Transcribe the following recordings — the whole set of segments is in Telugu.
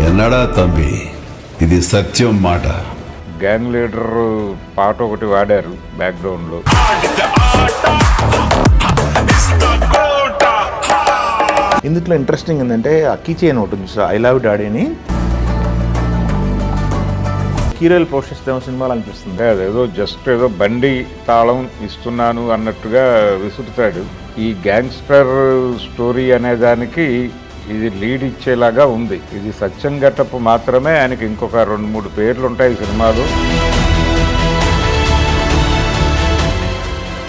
ఎన్నడా తంబి ఇది సత్యం మాట. గ్యాంగ్ లీడర్ పాట ఒకటి వాడారు బ్యాక్గ్రౌండ్లో. ఇందులో ఇంట్రెస్టింగ్ ఏంటంటే ఆ కీ చైన్ ఒకటి ఉంది సార్, ఐ లవ్ డాడీ అని హీరోలు పోషిస్తాం సినిమాలు అనిపిస్తుంది. అదేదో జస్ట్ ఏదో బండి తాళం ఇస్తున్నాను అన్నట్టుగా విసురుతాడు. ఈ గ్యాంగ్స్టర్ స్టోరీ అనే దానికి ఇది లీడ్ ఇచ్చేలాగా ఉంది. ఇది సత్యం గట్టపు మాత్రమే, ఆయనకి ఇంకొక 2-3 పేర్లు ఉంటాయి సినిమాలు.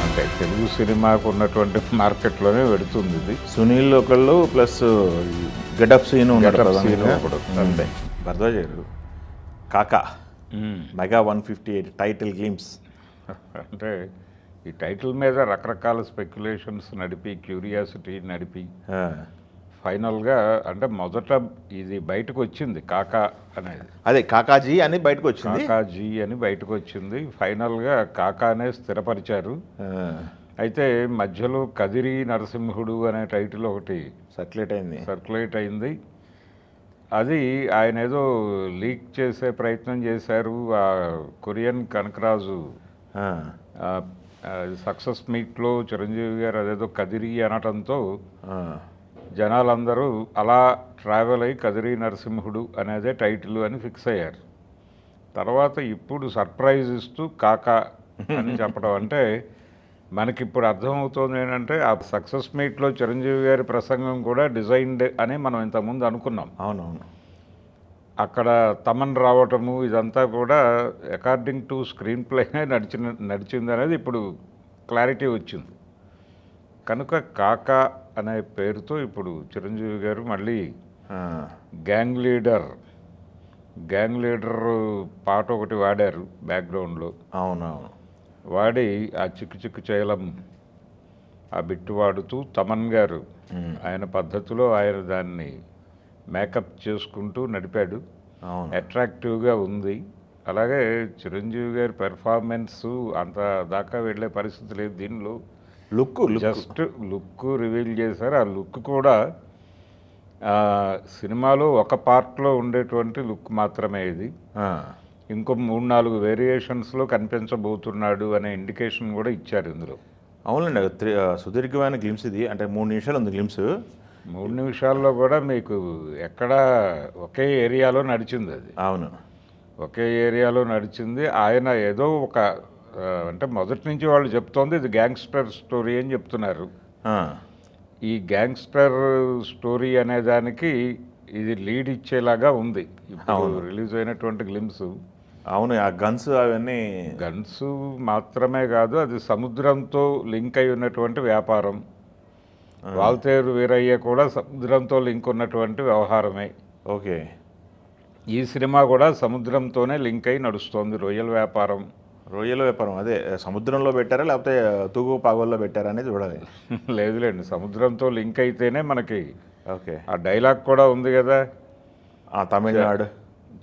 అంటే తెలుగు సినిమాకు ఉన్నటువంటి మార్కెట్లోనే పెడుతుంది ఇది. సునీల్ ఒకళ్ళు ప్లస్ గెటప్ సీన్ ఒకడు. అంతే. భరద్వాజ్ గారు కాకా మెగా 158 టైటిల్ గ్లిమ్స్. అంటే ఈ టైటిల్ మీద రకరకాల స్పెక్యులేషన్స్ నడిపి, క్యూరియాసిటీ నడిపి ఫైనల్గా అంటే మొదట ఇది బయటకు వచ్చింది కాకా అనేది. అదే కాకాజీ అని బయటకు వచ్చింది. కాకాజీ అని బయటకు వచ్చింది. ఫైనల్గా కాకానే స్థిరపరిచారు. అయితే మధ్యలో కదిరి నరసింహుడు అనే టైటిల్ ఒకటి సర్క్యులేట్ అయింది. అది ఆయన ఏదో లీక్ చేసే ప్రయత్నం చేశారు. ఆ కొరియన్ కనకరాజు సక్సెస్ మీట్లో చిరంజీవి గారు అదేదో కదిరి అనటంతో జనాలందరూ అలా ట్రావెల్ అయ్యి కదిరి నరసింహుడు అనేదే టైటిల్ అని ఫిక్స్ అయ్యారు. తర్వాత ఇప్పుడు సర్ప్రైజ్ ఇస్తూ కాకా అని చెప్పడం అంటే మనకిప్పుడు అర్థమవుతుంది ఏంటంటే ఆ సక్సెస్ మీట్లో చిరంజీవి గారి ప్రసంగం కూడా డిజైన్డ్ అని మనం ఇంతకుముందు అనుకున్నాం. అవునవును. అక్కడ తమన్ రావటము ఇదంతా కూడా అకార్డింగ్ టు స్క్రీన్ ప్లేనే నడిచింది అనేది ఇప్పుడు క్లారిటీ వచ్చింది. కనుక కాకా అనే పేరుతో ఇప్పుడు చిరంజీవి గారు మళ్ళీ గ్యాంగ్ లీడర్ పాట ఒకటి వాడారు బ్యాక్గ్రౌండ్లో. అవునవును. వాడి ఆ చిక్కు చేయలం ఆ బిట్టు వాడుతూ తమన్ గారు ఆయన పద్ధతిలో ఆయన దాన్ని మేకప్ చేసుకుంటూ నడిపాడు. అట్రాక్టివ్గా ఉంది. అలాగే చిరంజీవి గారి పెర్ఫార్మెన్స్ అంత దాకా వెళ్ళే పరిస్థితి లేదు దీనిలో. జస్ట్ లుక్ రివీల్ చేశారు. ఆ లుక్ కూడా సినిమాలో ఒక పార్ట్లో ఉండేటువంటి లుక్ మాత్రమే ఇది. ఇంకో 3-4 వేరియేషన్స్లో కనిపించబోతున్నాడు అనే ఇండికేషన్ కూడా ఇచ్చారు ఇందులో. అవునండి. సుదీర్ఘమైన గ్లిమ్స్ ఇది. అంటే 3 నిమిషాలు ఉంది గ్లిమ్స్. 3 నిమిషాల్లో కూడా మీకు ఎక్కడ ఒకే ఏరియాలో నడిచింది అది. అవును, ఒకే ఏరియాలో నడిచింది. ఆయన ఏదో ఒక అంటే మొదటి నుంచి వాళ్ళు చెప్తోంది ఇది గ్యాంగ్స్టర్ స్టోరీ అని చెప్తున్నారు. ఈ గ్యాంగ్స్టర్ స్టోరీ అనే దానికి ఇది లీడ్ ఇచ్చేలాగా ఉంది ఇప్పుడు రిలీజ్ అయినటువంటి గ్లిమ్స్. అవును. ఆ గన్స్ అవన్నీ గన్స్ మాత్రమే కాదు, అది సముద్రంతో లింక్ అయి ఉన్నటువంటి వ్యాపారం. వాల్తేరు వీరయ్య కూడా సముద్రంతో లింక్ ఉన్నటువంటి వ్యవహారమే. ఓకే. ఈ సినిమా కూడా సముద్రంతోనే లింక్ అయి నడుస్తోంది. రొయ్యల వ్యాపారం. అదే సముద్రంలో పెట్టారా లేకపోతే తూగు పాగోల్లో పెట్టారా అనేది చూడాలి. లేదులేండి, సముద్రంతో లింక్ అయితేనే మనకి. ఓకే. ఆ డైలాగ్ కూడా ఉంది కదా, తమిళనాడు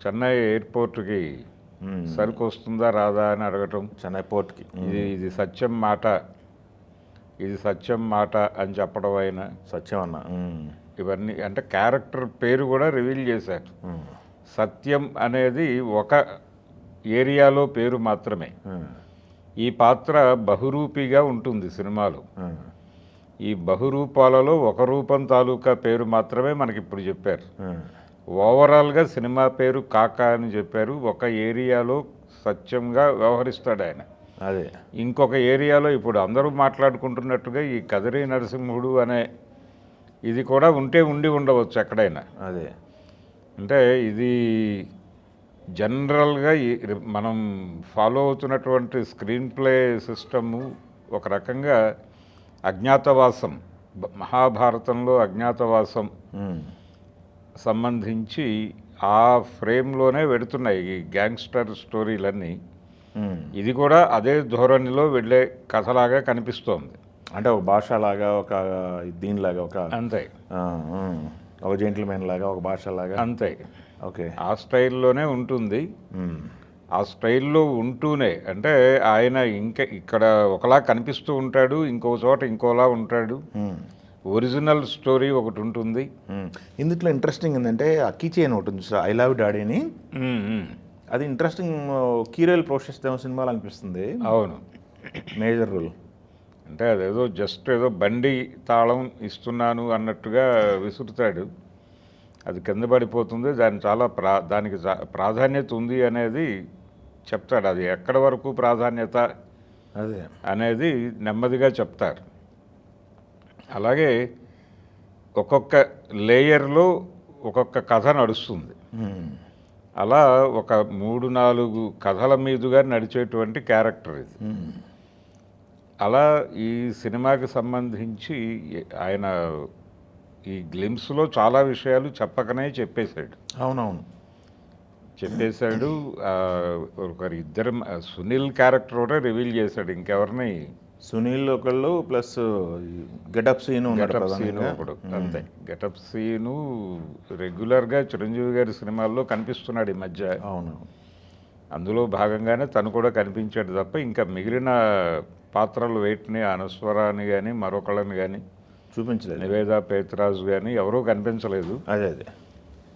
చెన్నై ఎయిర్పోర్ట్కి సరుకు వస్తుందా రాదా అని అడగటం. చెన్నై పోర్ట్కి ఇది సత్యం మాట అని చెప్పడం ఆయన సత్యం అన్న. ఇవన్నీ అంటే క్యారెక్టర్ పేరు కూడా రివీల్ చేశారు. సత్యం అనేది ఒక ఏరియాలో పేరు మాత్రమే. ఈ పాత్ర బహురూపిగా ఉంటుంది సినిమాలో. ఈ బహురూపాలలో ఒక రూపం తాలూకా పేరు మాత్రమే మనకి ఇప్పుడు చెప్పారు. ఓవరాల్గా సినిమా పేరు కాకా అని చెప్పారు. ఒక ఏరియాలో సత్యంగా వ్యవహరిస్తాడు ఆయన. అదే ఇంకొక ఏరియాలో ఇప్పుడు అందరూ మాట్లాడుకుంటున్నట్టుగా ఈ కదిరి నరసింహుడు అనే ఇది కూడా ఉండి ఉండవచ్చు ఎక్కడైనా. అదే అంటే ఇది జనరల్గా మనం ఫాలో అవుతున్నటువంటి స్క్రీన్ ప్లే సిస్టము ఒక రకంగా అజ్ఞాతవాసం, మహాభారతంలో అజ్ఞాతవాసం సంబంధించి ఆ ఫ్రేమ్లోనే వెడుతున్నాయి ఈ గ్యాంగ్స్టర్ స్టోరీలన్నీ. ఇది కూడా అదే ధోరణిలో వెళ్ళే కథలాగా కనిపిస్తోంది. అంటే ఒక భాషలాగా, ఒక దీనిలాగా, ఒక అంతే, ఒక జెంటిల్మెన్ లాగా, ఒక భాషలాగా అంతే. ఓకే. ఆ స్టైల్లోనే ఉంటుంది. ఆ స్టైల్లో ఉంటూనే అంటే ఆయన ఇంకా ఇక్కడ ఒకలా కనిపిస్తూ ఉంటాడు, ఇంకో చోట ఇంకోలా ఉంటాడు. ఒరిజినల్ స్టోరీ ఒకటి ఉంటుంది. ఇందులో ఇంట్రెస్టింగ్ ఏంటంటే అక్కీ చైన్ ఒకటి ఉంది ఐ లవ్ డాడీ అని, అది ఇంట్రెస్టింగ్ కీరోల్ ప్రోసెస్ సినిమాలు అనిపిస్తుంది. అవును, మేజర్ రోల్. అంటే అదేదో జస్ట్ ఏదో బండి తాళం ఇస్తున్నాను అన్నట్టుగా విసురుతాడు, అది కింద పడిపోతుంది, దానికి ప్రాధాన్యత ఉంది అనేది చెప్తాడు. అది ఎక్కడి వరకు ప్రాధాన్యత అదే అనేది నెమ్మదిగా చెప్తారు. అలాగే ఒక్కొక్క లేయర్లో ఒక్కొక్క కథ నడుస్తుంది. అలా ఒక 3-4 కథల మీదుగా నడిచేటువంటి క్యారెక్టర్ ఇది. అలా ఈ సినిమాకి సంబంధించి ఆయన ఈ గ్లిమ్స్లో చాలా విషయాలు చెప్పకనే చెప్పేశాడు. అవునవును చెప్పేశాడు. ఇద్దరు సునీల్ క్యారెక్టర్ కూడా రివీల్ చేశాడు, ఇంకెవరిని. సునీల్ ఒకళ్ళు ప్లస్ గెటప్ సీను ఒకడు అంతే. గెటప్ సీను రెగ్యులర్గా చిరంజీవి గారి సినిమాల్లో కనిపిస్తున్నాడు ఈ మధ్య. అవును, అందులో భాగంగానే తను కూడా కనిపించాడు తప్ప ఇంకా మిగిలిన పాత్రలు వేటిని, అనస్వరాన్ని కానీ మరొకళ్ళని కానీ చూపించలేదు, నివేదా పేతురాజు కానీ ఎవరూ కనిపించలేదు. అదే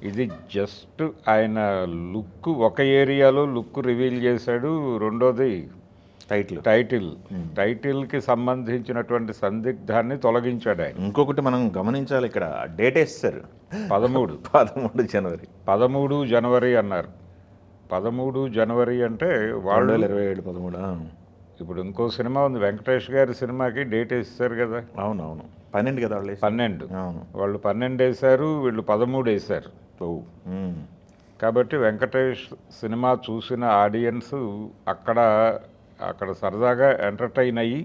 ఇది జస్ట్ ఆయన లుక్, ఒక ఏరియాలో లుక్ రివీల్ చేశాడు. రెండోది టైటిల్కి సంబంధించినటువంటి సందిగ్ధాన్ని తొలగించాడు ఆయన. ఇంకొకటి మనం గమనించాలి, ఇక్కడ డేట్ వేస్తారు 13 జనవరి. 13 జనవరి అన్నారు. 13 జనవరి అంటే వాళ్ళు 2027-13. ఇప్పుడు ఇంకో సినిమా ఉంది వెంకటేష్ గారి సినిమాకి డేట్ వేస్తారు కదా. అవునవును 12 కదా వాళ్ళు 12. అవును, వాళ్ళు 12 వేశారు, వీళ్ళు 13 వేశారు. కాబట్టి వెంకటేష్ సినిమా చూసిన ఆడియన్స్ అక్కడ సరదాగా ఎంటర్టైన్ అయ్యి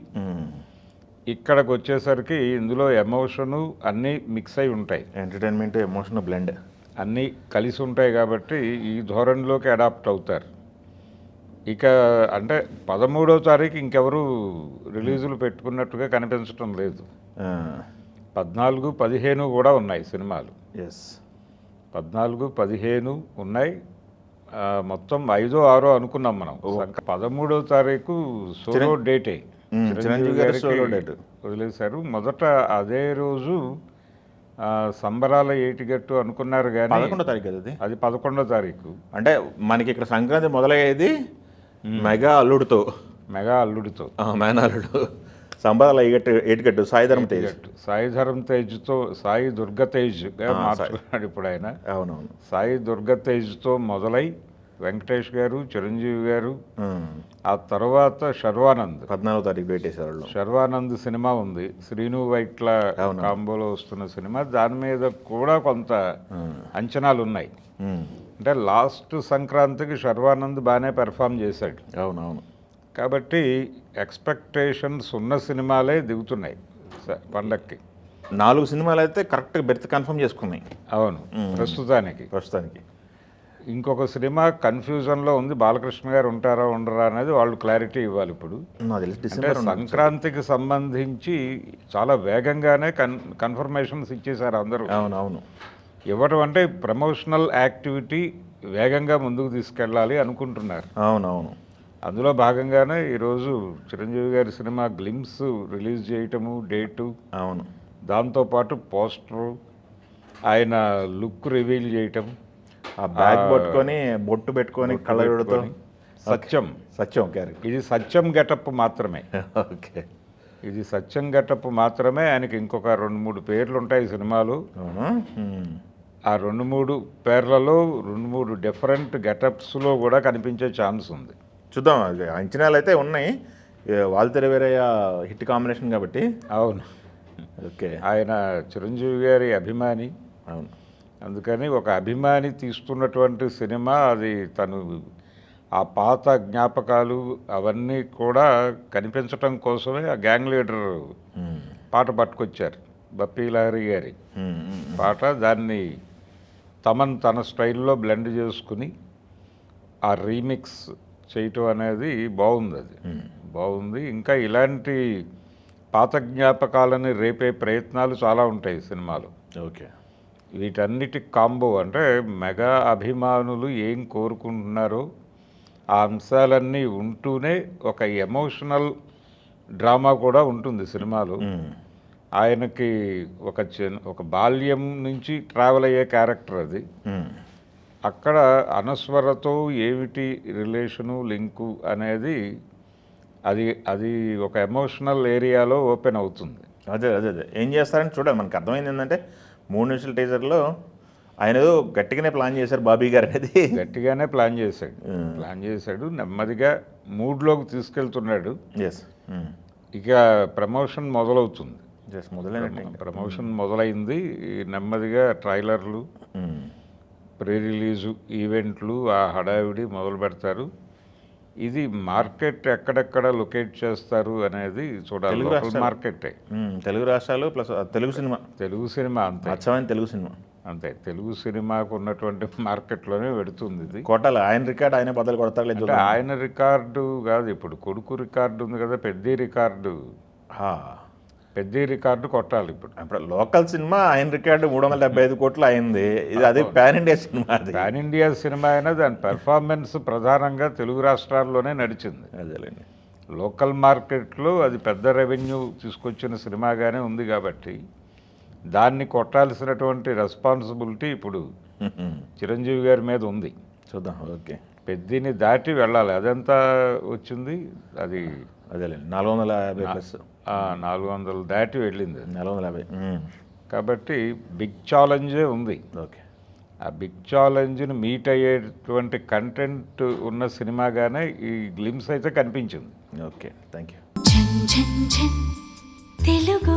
ఇక్కడికి వచ్చేసరికి ఇందులో ఎమోషను అన్నీ మిక్స్ అయి ఉంటాయి. ఎంటర్టైన్మెంట్ ఎమోషన్ బ్లెండ్ అన్నీ కలిసి ఉంటాయి కాబట్టి ఈ ధోరణిలోకి అడాప్ట్ అవుతారు. ఇక అంటే 13వ తారీఖు ఇంకెవరు రిలీజులు పెట్టుకున్నట్టుగా కనిపించడం లేదు. 14, 15 కూడా ఉన్నాయి సినిమాలు. 14, 15 ఉన్నాయి. మొత్తం 5, 6 అనుకున్నాం మనం. 13వ తారీఖు సోలో డేటే చిరంజీవి గారి సోలో డేట్ వదిలేశారు. మొదట అదే రోజు సంబరాల ఏటిగట్టు అనుకున్నారు కానీ 11వ తారీఖు అది 11వ తారీఖు. అంటే మనకి ఇక్కడ సంక్రాంతి మొదలయ్యేది మెగా అల్లుడితో మేనల్లుడు సంబరాల ఏటిగట్టు సాయి ధరమ్ తేజ్తో సాయి దుర్గతేజ్గా మాట్లాడాడు ఇప్పుడు ఆయన. అవునవును, సాయి దుర్గతేజ్తో మొదలై వెంకటేష్ గారు, చిరంజీవి గారు, ఆ తర్వాత శర్వానంద్ 14వ తారీఖు పెట్టేశారు. శర్వానంద్ సినిమా ఉంది, శ్రీను వైట్ల కాంబోలో వస్తున్న సినిమా. దాని మీద కూడా కొంత అంచనాలు ఉన్నాయి. అంటే లాస్ట్ సంక్రాంతికి శర్వానంద్ బాగానే పెర్ఫామ్ చేశాడు. అవునవును, కాబట్టి ఎక్స్పెక్టేషన్స్ ఉన్న సినిమాలే దిగుతున్నాయి పండక్కి. 4 సినిమాలు అయితే కరెక్ట్గా బెర్త్ కన్ఫర్మ్ చేసుకున్నాయి. అవును, ప్రస్తుతానికి. ఇంకొక సినిమా కన్ఫ్యూజన్లో ఉంది, బాలకృష్ణ గారు ఉంటారా ఉండరా అనేది వాళ్ళు క్లారిటీ ఇవ్వాలి ఇప్పుడు. అంటే సంక్రాంతికి సంబంధించి చాలా వేగంగానే కన్ఫర్మేషన్స్ ఇచ్చేశారు అందరూ. అవునవును, ఇవ్వటం అంటే ప్రమోషనల్ యాక్టివిటీ వేగంగా ముందుకు తీసుకెళ్ళాలి అనుకుంటున్నారు. అవునవును, అందులో భాగంగానే ఈరోజు చిరంజీవి గారి సినిమా గ్లిమ్స్ రిలీజ్ చేయటము, డేటు, అవును, దాంతోపాటు పోస్టరు, ఆయన లుక్ రివీల్ చేయటం, ఆ బ్యాగ్ పట్టుకొని బొట్టు పెట్టుకొని కళ్ళతో సత్యం క్యారెక్టర్. ఇది సత్యం గెటప్ మాత్రమే. ఓకే, ఇది సత్యం గెటప్ మాత్రమే. ఆయనకి ఇంకొక 2-3 పేర్లు ఉంటాయి సినిమాలు. ఆ 2-3 పేర్లలో 2-3 డిఫరెంట్ గెటప్స్లో కూడా కనిపించే ఛాన్స్ ఉంది. చూద్దాం, అంచనాలు అయితే ఉన్నాయి. వాళ్ళ వేరయ్య హిట్ కాంబినేషన్ కాబట్టి. అవును, ఓకే. ఆయన చిరంజీవి గారి అభిమాని. అవును, అందుకని ఒక అభిమాని తీస్తున్నటువంటి సినిమా అది. తను ఆ పాత జ్ఞాపకాలు అవన్నీ కూడా కనిపించటం కోసమే ఆ గ్యాంగ్ లీడర్ పాట పట్టుకొచ్చారు, బప్పీ లహరి గారి పాట. దాన్ని తన స్టైల్లో బ్లెండ్ చేసుకుని ఆ రీమిక్స్ చేయటం అనేది బాగుంది. అది బాగుంది. ఇంకా ఇలాంటి పాత జ్ఞాపకాలని రేపే ప్రయత్నాలు చాలా ఉంటాయి సినిమాలో. ఓకే, వీటన్నిటి కాంబో అంటే మెగా అభిమానులు ఏం కోరుకుంటున్నారో ఆ అంశాలన్నీ ఉంటూనే ఒక ఎమోషనల్ డ్రామా కూడా ఉంటుంది సినిమాలో. ఆయనకి ఒక బాల్యం నుంచి ట్రావెల్ అయ్యే క్యారెక్టర్ అది. అక్కడ అనస్వరతో ఏమిటి రిలేషను లింకు అనేది అది అది ఒక ఎమోషనల్ ఏరియాలో ఓపెన్ అవుతుంది. అదే అదే అదే ఏం చేస్తారని చూడాలి. మనకు అర్థమైంది ఏంటంటే 3 నిమిషాల టీజర్లో ఆయన ఏదో గట్టిగానే ప్లాన్ చేశారు బాబీ గారు అనేది. గట్టిగానే ప్లాన్ చేశాడు, నెమ్మదిగా మూడ్లోకి తీసుకెళ్తున్నాడు. ఎస్ ఇక ప్రమోషన్ మొదలవుతుంది. మొదలైన ప్రమోషన్ మొదలైంది. నెమ్మదిగా ట్రైలర్లు, ప్రీ రిలీజు ఈవెంట్లు, ఆ హడావిడి మొదలు పెడతారు. ఇది మార్కెట్ ఎక్కడెక్కడ లొకేట్ చేస్తారు అనేది చూడాలి. లోకల్ మార్కెటే. తెలుగు రాష్ట్రాలు ప్లస్ తెలుగు సినిమా అంతే, అచ్చమైన తెలుగు సినిమా అంతే. తెలుగు సినిమాకు ఉన్నటువంటి మార్కెట్లోనే పెడుతుంది ఇది. కొట్టాలి. ఆయన రికార్డు ఆయన బదులు కొడతారు లేదు. అంటే ఆయన రికార్డు కాదు, ఇప్పుడు కొడుకు రికార్డు ఉంది కదా, పెద్ద రికార్డు కొట్టాలి ఇప్పుడు. ఇప్పుడు లోకల్ సినిమా ఆయన రికార్డు 375 కోట్లు అయింది. ఇది అదే pan India cinema. Pan India cinema అయినా దాని పెర్ఫార్మెన్స్ ప్రధానంగా తెలుగు రాష్ట్రాల్లోనే నడిచింది. అదేలేండి. లోకల్ మార్కెట్లో అది పెద్ద రెవెన్యూ తీసుకొచ్చిన సినిమాగానే ఉంది కాబట్టి దాన్ని కొట్టాల్సినటువంటి రెస్పాన్సిబిలిటీ ఇప్పుడు చిరంజీవి గారి మీద ఉంది. చూద్దాం. ఓకే. పెద్దిని దాటి వెళ్ళాలి. అదంతా వచ్చింది అది. అదేలేండి 450 ప్లస్ 400 దాటి వెళ్ళింది 450. కాబట్టి బిగ్ ఛాలెంజే ఉంది. ఓకే. ఆ బిగ్ ఛాలెంజ్ని మీట్ అయ్యేటువంటి కంటెంట్ ఉన్న సినిమాగానే ఈ గ్లిమ్స్ అయితే కనిపించింది. Okay, thank you. తెలుగు